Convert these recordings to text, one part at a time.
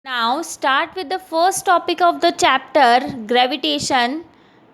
Now start with the first topic of the chapter, gravitation.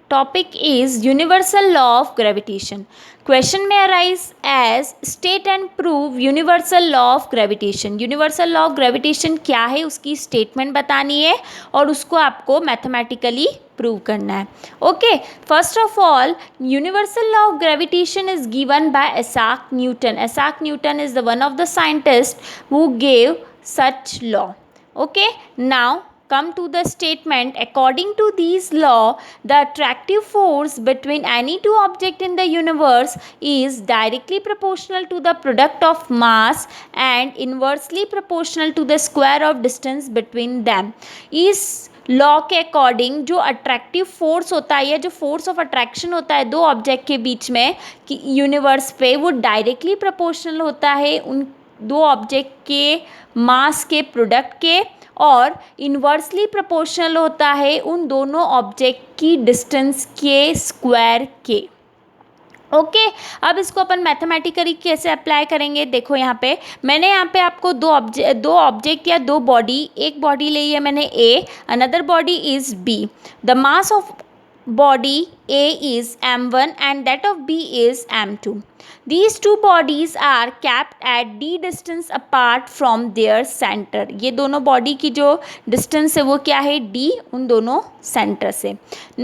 Topic is universal law of gravitation. Question may arise as state and prove universal law of gravitation. Universal law of gravitation क्या है, उसकी statement बतानी है और उसको आपको mathematically prove करना है. Okay, first of all universal law of gravitation is given by Isaac Newton. Isaac Newton is the one of the scientists who gave such law. Okay, now come to the statement. According to these law, the attractive force between any two objects in the universe is directly proportional to the product of mass and inversely proportional to the square of distance between them. इस law के according जो attractive force होता है या जो force of attraction होता है दो ऑब्जेक्ट के बीच में कि यूनिवर्स पे, वो डायरेक्टली प्रोपोर्शनल होता है उन दो ऑब्जेक्ट के मास के प्रोडक्ट के और इन्वर्सली प्रोपोर्शनल होता है उन दोनों ऑब्जेक्ट की डिस्टेंस के स्क्वायर के. ओके, अब इसको अपन मैथमेटिकली कैसे अप्लाई करेंगे. देखो यहाँ पे मैंने यहाँ पे आपको दो ऑब्जेक्ट या दो बॉडी, एक बॉडी ली है मैंने A, another body is B. The mass of body A is m1 and that of B is m2. These two bodies are kept at d distance apart from their center. ये दोनों body की जो distance है वो क्या है, d, उन दोनों सेंटर से.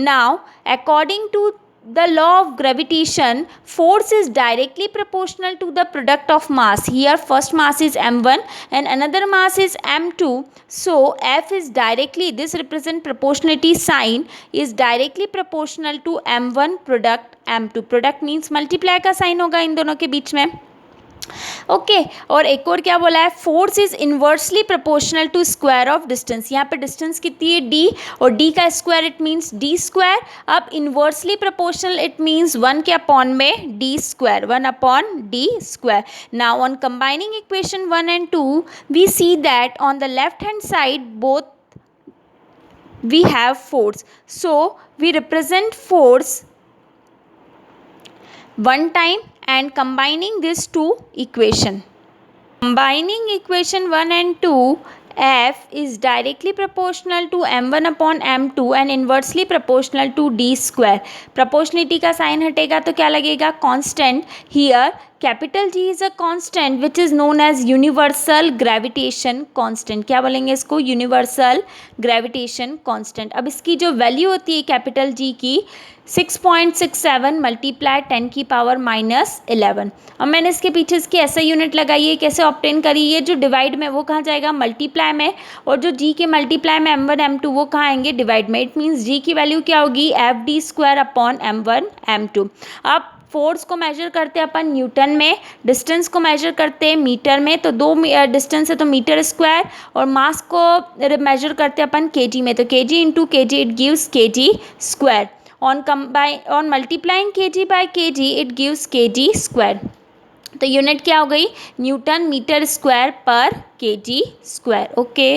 Now according to the law of gravitation, force is directly proportional to the product of mass. Here first mass is m1 and another mass is m2. So F is directly, this represent proportionality sign, is directly proportional to m1 product m2. product means multiply का sign होगा इन दोनों के बीच में. Okay, और एक और क्या बोला है, force is inversely proportional to square of distance. यहाँ पे डिस्टेंस कितनी है d और d का square it means d square. अब इन्वर्सली प्रोपोर्शनल इट मीन्स 1 के अपॉन में d square, 1 upon d square. Now on combining equation 1 and 2 we see that on the left hand side both we have force, so we represent force one time and combining these two equation. Combining equation 1 and 2, F is directly proportional to m1 upon m2 and inversely proportional to d square. Proportionality का sign हटेगा तो क्या लगेगा, constant. Here capital G is a constant which is known as universal gravitation constant. क्या बोलेंगे इसको, universal gravitation constant. अब इसकी जो वैल्यू होती है कैपिटल G की 6.67 मल्टीप्लाई 10 की पावर -11. अब मैंने इसके पीछे इसकी ऐसा यूनिट लगाई है, कैसे ऑब्टेन करी, ये जो डिवाइड में वो कहाँ जाएगा, मल्टीप्लाई में, और जो जी के मल्टीप्लाई में m1 m2 वो कहाँ आएंगे, डिवाइड में. इट मीन्स जी की वैल्यू क्या होगी, FD square upon m1 m2. अब फोर्स को मेजर करते हैं अपन न्यूटन में, डिस्टेंस को मेजर करते हैं मीटर में, तो दो डिस्टेंस है तो मीटर स्क्वायर, और मास को मेजर करते हैं अपन केजी में, तो KG into KG it gives KG square. on multiplying kg by kg it gives kg square. तो यूनिट क्या हो गई, न्यूटन मीटर स्क्वायर पर केजी स्क्वायर. ओके.